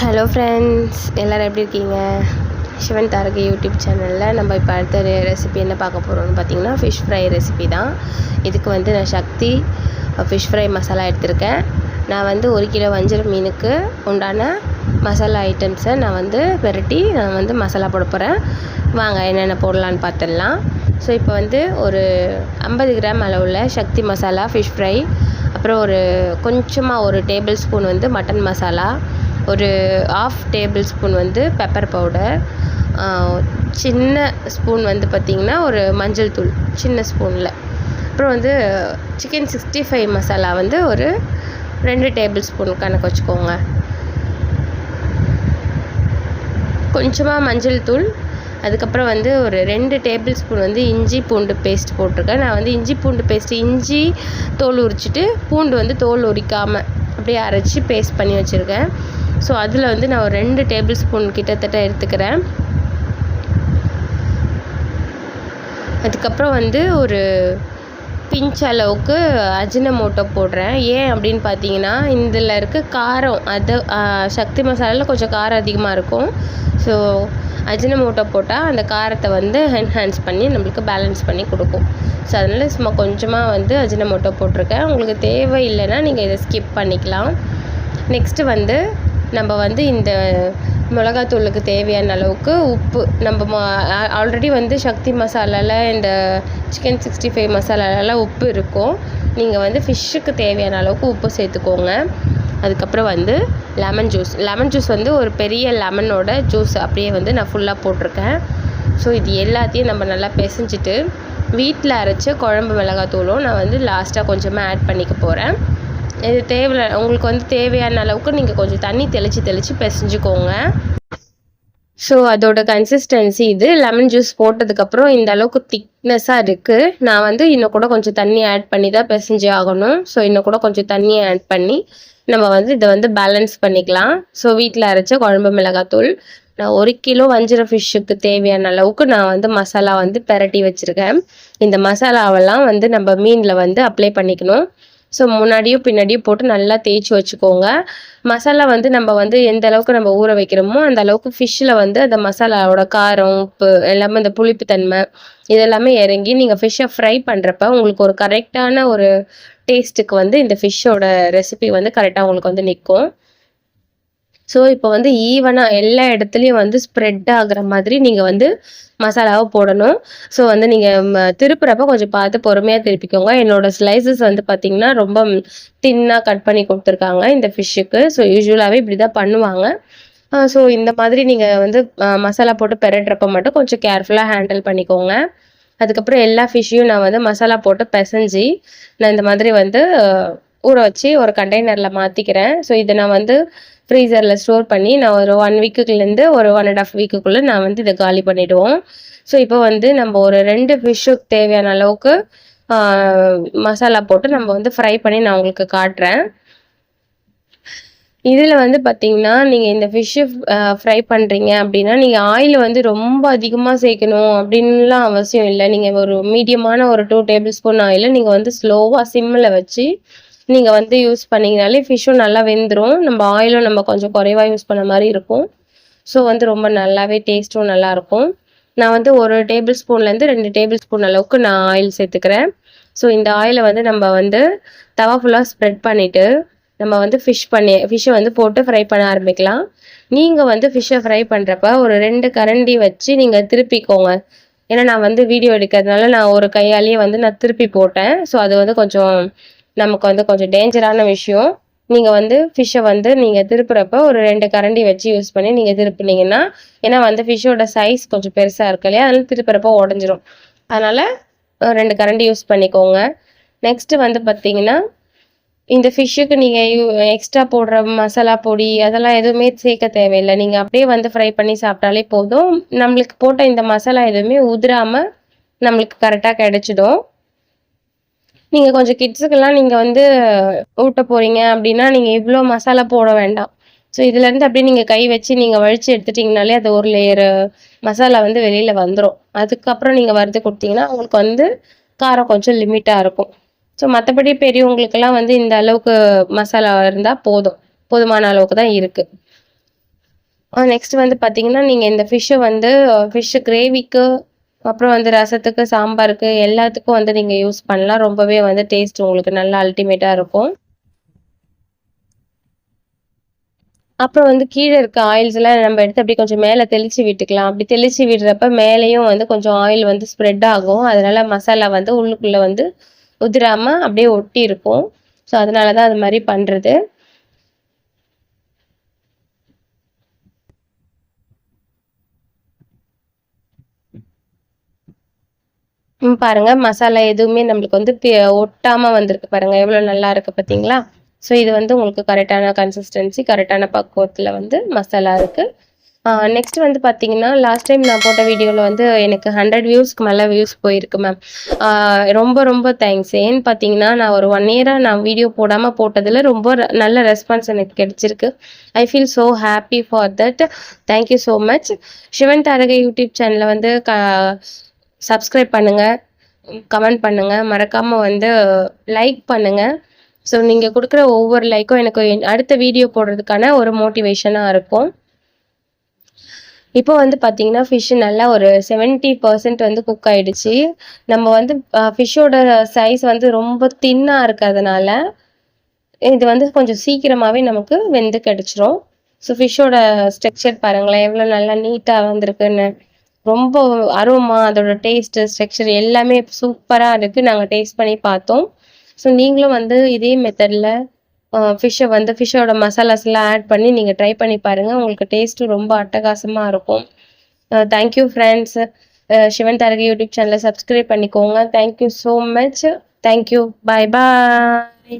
Hello friends, எல்லோரும் எப்படி இருக்கீங்க? சிவன் தாரகை யூடியூப் சேனலில் நம்ம இப்போ அடுத்த ரெசிபி என்ன பார்க்க போகிறோம்னு பார்த்தீங்கன்னா ஃபிஷ் ஃப்ரை ரெசிபி தான். இதுக்கு வந்து நான் சக்தி ஃபிஷ் ஃப்ரை மசாலா எடுத்திருக்கேன். நான் வந்து 1 கிலோ வஞ்சரம் மீனுக்கு உண்டான மசாலா ஐட்டம்ஸை நான் வந்து பெரட்டி நான் வந்து மசாலா போட போகிறேன். வாங்க என்னென்ன போடலான்னு பார்த்துடலாம். ஸோ இப்போ வந்து ஒரு 50 கிராம் அளவில் சக்தி மசாலா ஃபிஷ் ஃப்ரை, அப்புறம் கொஞ்சமாக ஒரு டேபிள் ஸ்பூன் வந்து மட்டன் மசாலா, ஒரு 1/2 டேபிள் ஸ்பூன் வந்து பெப்பர் பவுடர், சின்ன ஸ்பூன் வந்து பார்த்திங்கன்னா ஒரு மஞ்சள் தூள் சின்ன ஸ்பூனில், அப்புறம் வந்து சிக்கன் 65 மசாலா வந்து ஒரு 2 டேபிள் ஸ்பூன் கணக்கு வச்சுக்கோங்க. கொஞ்சமாக மஞ்சள் தூள், அதுக்கப்புறம் வந்து ஒரு 2 டேபிள் ஸ்பூன் வந்து இஞ்சி பூண்டு பேஸ்ட் போட்டிருக்கேன். நான் வந்து இஞ்சி பூண்டு பேஸ்ட்டு இஞ்சி தோல் உரிச்சிட்டு பூண்டு வந்து தோல் உரிக்காமல் அப்படியே அரைச்சி பேஸ்ட் பண்ணி வச்சுருக்கேன். ஸோ அதில் வந்து நான் ஒரு 2 டேபிள் ஸ்பூன் கிட்டத்தட்ட எடுத்துக்கிறேன். அதுக்கப்புறம் வந்து ஒரு பிஞ்ச் அளவுக்கு அஜினமோட்டோ போடுறேன். ஏன் அப்படின்னு பார்த்தீங்கன்னா, இதில் இருக்க காரம் சக்தி மசாலாவில் கொஞ்சம் காரம் அதிகமாக இருக்கும். ஸோ அஜினமோட்டோ போட்டால் அந்த காரத்தை வந்து என்ஹான்ஸ் பண்ணி நம்மளுக்கு பேலன்ஸ் பண்ணி கொடுக்கும். ஸோ அதனால் சும்மா கொஞ்சமாக வந்து அஜினமோட்டோ போட்டிருக்கேன். உங்களுக்கு தேவை இல்லைன்னா நீங்கள் இதை ஸ்கிப் பண்ணிக்கலாம். நெக்ஸ்ட்டு வந்து நம்ம வந்து இந்த மிளகாத்தூளுக்கு தேவையான அளவுக்கு உப்பு, நம்ம ஆல்ரெடி வந்து சக்தி மசாலாவில் இந்த சிக்கன் 65 மசாலாலெலாம் உப்பு இருக்கும். நீங்கள் வந்து ஃபிஷ்ஷுக்கு தேவையான அளவுக்கு உப்பு சேர்த்துக்கோங்க. அதுக்கப்புறம் வந்து லெமன் ஜூஸ் வந்து ஒரு பெரிய லெமனோட ஜூஸ் அப்படியே வந்து நான் ஃபுல்லாக போட்டிருக்கேன். ஸோ இது எல்லாத்தையும் நம்ம நல்லா பிசைஞ்சிட்டு வீட்டில் அரைச்ச குழம்பு மிளகாத்தூளும் நான் வந்து லாஸ்ட்டாக கொஞ்சமாக ஆட் பண்ணிக்க போகிறேன். இது உங்களுக்கு வந்து தேவையான அளவுக்கு நீங்கள் கொஞ்சம் தண்ணி தெளித்து பிசைஞ்சுக்கோங்க. ஸோ அதோட கன்சிஸ்டன்சி இது லெமன் ஜூஸ் போட்டதுக்கப்புறம் இந்த அளவுக்கு திக்னஸாக இருக்குது. நான் வந்து இன்னும் கூட கொஞ்சம் தண்ணி ஆட் பண்ணி தான் பிசைஞ்சு ஆகணும். ஸோ இன்னும் கூட கொஞ்சம் தண்ணியை ஆட் பண்ணி நம்ம வந்து இதை வந்து பேலன்ஸ் பண்ணிக்கலாம். ஸோ வீட்டில் அரைச்ச குழம்பு மிளகாத்தூள், நான் 1 கிலோ வஞ்சிர ஃபிஷ்ஷுக்கு தேவையான அளவுக்கு நான் வந்து மசாலா வந்து பெரட்டி வச்சுருக்கேன். இந்த மசாலாவெல்லாம் வந்து நம்ம மீனில் வந்து அப்ளை பண்ணிக்கணும். ஸோ முன்னாடியும் பின்னாடியும் போட்டு நல்லா தேய்ச்சி வச்சுக்கோங்க. மசாலா வந்து நம்ம வந்து எந்த அளவுக்கு நம்ம ஊற வைக்கிறோமோ அந்த அளவுக்கு ஃபிஷ்ஷில் வந்து அந்த மசாலாவோட காரம், உப்பு எல்லாமே, இந்த புளிப்புத்தன்மை இதெல்லாமே இறங்கி நீங்கள் ஃபிஷ்ஷை ஃப்ரை பண்ணுறப்ப உங்களுக்கு ஒரு கரெக்டான ஒரு டேஸ்ட்டுக்கு வந்து இந்த ஃபிஷ்ஷோட ரெசிபி வந்து கரெக்டாக உங்களுக்கு வந்து நிற்கும். ஸோ இப்போ வந்து ஈவனாக எல்லா இடத்துலையும் வந்து ஸ்ப்ரெட் ஆகுற மாதிரி நீங்கள் வந்து மசாலாவை போடணும். ஸோ வந்து நீங்கள் திருப்புறப்ப கொஞ்சம் பார்த்து பொறுமையாக திருப்பிக்கோங்க. என்னோடய ஸ்லைசஸ் வந்து பார்த்திங்கன்னா ரொம்ப தின்னாக கட் பண்ணி கொடுத்துருக்காங்க இந்த ஃபிஷ்ஷுக்கு. ஸோ யூஸ்வலாகவே இப்படி தான் பண்ணுவாங்க. ஸோ இந்த மாதிரி நீங்கள் வந்து மசாலா போட்டு பெரட்டுறப்ப மட்டும் கொஞ்சம் கேர்ஃபுல்லாக ஹேண்டில் பண்ணிக்கோங்க. அதுக்கப்புறம் எல்லா ஃபிஷ்ஷையும் நான் வந்து மசாலா போட்டு பிசைஞ்சி நான் இந்த மாதிரி வந்து ஊற வச்சு ஒரு கண்டெய்னரில் மாற்றிக்கிறேன். ஸோ இதை நான் வந்து ஃப்ரீசரில் ஸ்டோர் பண்ணி நான் ஒரு 1 வீக்குலேருந்து ஒரு 1.5 வீக்குக்குள்ளே நான் வந்து இதை காலி பண்ணிவிடுவோம். ஸோ இப்போ வந்து நம்ம ஒரு 2 ஃபிஷ்ஷுக்கு தேவையான அளவுக்கு மசாலா போட்டு நம்ம வந்து ஃப்ரை பண்ணி நான் உங்களுக்கு காட்டுறேன். இதில் வந்து பார்த்திங்கன்னா, நீங்கள் இந்த ஃபிஷ்ஷு ஃப்ரை பண்ணுறீங்க அப்படின்னா நீங்கள் ஆயில் வந்து ரொம்ப அதிகமாக சேர்க்கணும் அப்படின்லாம் அவசியம் இல்லை. நீங்கள் ஒரு மீடியமான ஒரு 2 டேபிள் ஸ்பூன் ஆயிலை நீங்கள் வந்து ஸ்லோவாக சிம்மில் வச்சு நீங்கள் வந்து யூஸ் பண்ணிங்கனாலே ஃபிஷ்ஷும் நல்லா வெந்துடும். நம்ம ஆயிலும் நம்ம கொஞ்சம் குறைவாக யூஸ் பண்ண மாதிரி இருக்கும். ஸோ வந்து ரொம்ப நல்லாவே டேஸ்ட்டும் நல்லாயிருக்கும். நான் வந்து ஒரு டேபிள் ஸ்பூன்லேருந்து 2 டேபிள் ஸ்பூன் அளவுக்கு நான் ஆயில் சேர்த்துக்கிறேன். ஸோ இந்த ஆயிலை வந்து நம்ம வந்து தவா ஃபுல்லாக ஸ்ப்ரெட் பண்ணிவிட்டு நம்ம வந்து ஃபிஷ்ஷை வந்து போட்டு ஃப்ரை பண்ண ஆரம்பிக்கலாம். நீங்கள் வந்து ஃபிஷ்ஷை ஃப்ரை பண்ணுறப்ப ஒரு 2 கரண்டி வச்சு நீங்கள் திருப்பிக்கோங்க. ஏன்னா நான் வந்து வீடியோ எடுக்கிறதுனால நான் ஒரு கையாலேயே வந்து நான் திருப்பி போட்டேன். ஸோ அது வந்து நமக்கு வந்து கொஞ்சம் டேஞ்சரான விஷயம். நீங்கள் வந்து ஃபிஷ்ஷை வந்து நீங்கள் திருப்புறப்ப ஒரு 2 கரண்டி வச்சு யூஸ் பண்ணி நீங்கள் திருப்பினீங்கன்னா, ஏன்னா வந்து ஃபிஷ்ஷோட சைஸ் கொஞ்சம் பெருசாக இருக்கு இல்லையா, அதனால திருப்புறப்ப உடஞ்சிரும். அதனால் 2 கரண்டி யூஸ் பண்ணிக்கோங்க. நெக்ஸ்ட்டு வந்து பார்த்திங்கன்னா, இந்த ஃபிஷ்ஷுக்கு நீங்கள் எக்ஸ்ட்ரா போடுற மசாலா பொடி அதெல்லாம் எதுவுமே சேர்க்க தேவையில்லை. நீங்கள் அப்படியே வந்து ஃப்ரை பண்ணி சாப்பிட்டாலே போதும். நம்மளுக்கு போட்ட இந்த மசாலா எதுவுமே உதிராமல் நம்மளுக்கு கரெக்டாக கிடைச்சிடும். நீங்கள் கொஞ்சம் கிட்ஸுக்கெல்லாம் நீங்கள் வந்து ஊட்ட போகிறீங்க அப்படின்னா நீங்கள் இவ்வளோ மசாலா போட வேண்டாம். ஸோ இதுலேருந்து அப்படியே நீங்கள் கை வச்சு நீங்கள் வழித்து எடுத்துட்டிங்கனாலே அது ஒரு லேயர் மசாலா வந்து வெளியில் வந்துடும். அதுக்கப்புறம் நீங்கள் வறுத்து கொடுத்தீங்கன்னா உங்களுக்கு வந்து காரம் கொஞ்சம் லிமிட்டாக இருக்கும். ஸோ மற்றபடி பெரியவங்களுக்கெல்லாம் வந்து இந்த அளவுக்கு மசாலா இருந்தால் போதுமான அளவுக்கு தான் இருக்குது. நெக்ஸ்ட் வந்து பார்த்தீங்கன்னா, நீங்க இந்த ஃபிஷ்ஷ வந்து ஃபிஷ் கிரேவிக்கு, அப்புறம் வந்து ரசத்துக்கு, சாம்பாருக்கு எல்லாத்துக்கும் வந்து நீங்க யூஸ் பண்ணலாம். ரொம்பவே வந்து டேஸ்ட் உங்களுக்கு நல்லா அல்டிமேட்டா இருக்கும். அப்புறம் வந்து கீழ இருக்க ஆயில்ஸ்லாம் நம்ம எடுத்து அப்படியே கொஞ்சம் மேல தெளிச்சு விட்டுக்கலாம். அப்படி தெளிச்சு விடுறப்ப மேலேயும் வந்து கொஞ்சம் ஆயில் வந்து ஸ்ப்ரெட் ஆகும். அதனால மசாலா வந்து உள்ளுக்குள்ள வந்து உதிராம அப்படியே ஒட்டி இருக்கும். ஸோ அதனால தான் அது மாரி பண்றது. பாருங்க மசாலா எதுவுமே நம்மளுக்கு வந்து ஒட்டாம வந்திருக்கு பாருங்க. எவ்வளோ நல்லா இருக்கு பார்த்தீங்களா? ஸோ இது வந்து உங்களுக்கு கரெக்டான கன்சிஸ்டன்சி, கரெக்டான பக்குவத்துல வந்து மசாலா இருக்கு. நெக்ஸ்ட் வந்து பார்த்தீங்கன்னா, லாஸ்ட் டைம் நான் போட்ட வீடியோல வந்து எனக்கு 100 வியூஸ்க்கு மேல வியூஸ் போயிருக்கு மேம். ரொம்ப ரொம்ப தேங்க்ஸ். ஏன்னு பார்த்தீங்கன்னா, நான் ஒரு 1 இயரா நான் வீடியோ போடாம போட்டதுல ரொம்ப நல்ல ரெஸ்பான்ஸ் எனக்கு கிடைச்சிருக்கு. I feel so happy for that. Thank you so much. Sivan Tharagai YouTube சேனல வந்து சப்ஸ்கிரைப் பண்ணுங்க, கமெண்ட் பண்ணுங்க. மறக்காம வந்து லைக் பண்ணுங்க. ஸோ நீங்க குடுக்குற ஒவ்வொரு லைக்கும் எனக்கு அடுத்த வீடியோ போடுறதுக்கான ஒரு மோட்டிவேஷனா இருக்கும். இப்போ வந்து பார்த்தீங்கன்னா, ஃபிஷ் நல்லா ஒரு 70% வந்து குக் ஆயிடுச்சு. நம்ம வந்து ஃபிஷ்ஷோட சைஸ் வந்து ரொம்ப தின்னா இருக்கறதுனால, இது வந்து கொஞ்சம் சீக்கிரமாவே நமக்கு வெந்து கிடைச்சிரும். ஸோ ஃபிஷ்ஷோட ஸ்ட்ரக்சர் பாருங்களேன், எவ்வளோ நல்லா நீட்டா வந்திருக்குன்னு. ரொம்ப அரோமா, அதோட டேஸ்ட்டு, ஸ்ட்ரக்சர் எல்லாமே சூப்பரா இருக்கு. நாங்க டேஸ்ட் பண்ணி பார்த்தோம். ஸோ நீங்களும் வந்து இதே மெத்தட்ல ஃபிஷ்ஷோட மசாலாஸ்லாம் ஆட் பண்ணி நீங்க ட்ரை பண்ணி பாருங்க. உங்களுக்கு டேஸ்ட்டும் ரொம்ப அட்டகாசமா இருக்கும். Thank you friends. Sivan Tharagai YouTube சேனல சப்ஸ்கிரைப் பண்ணிக்கோங்க. Thank you so much. Thank you. Bye bye.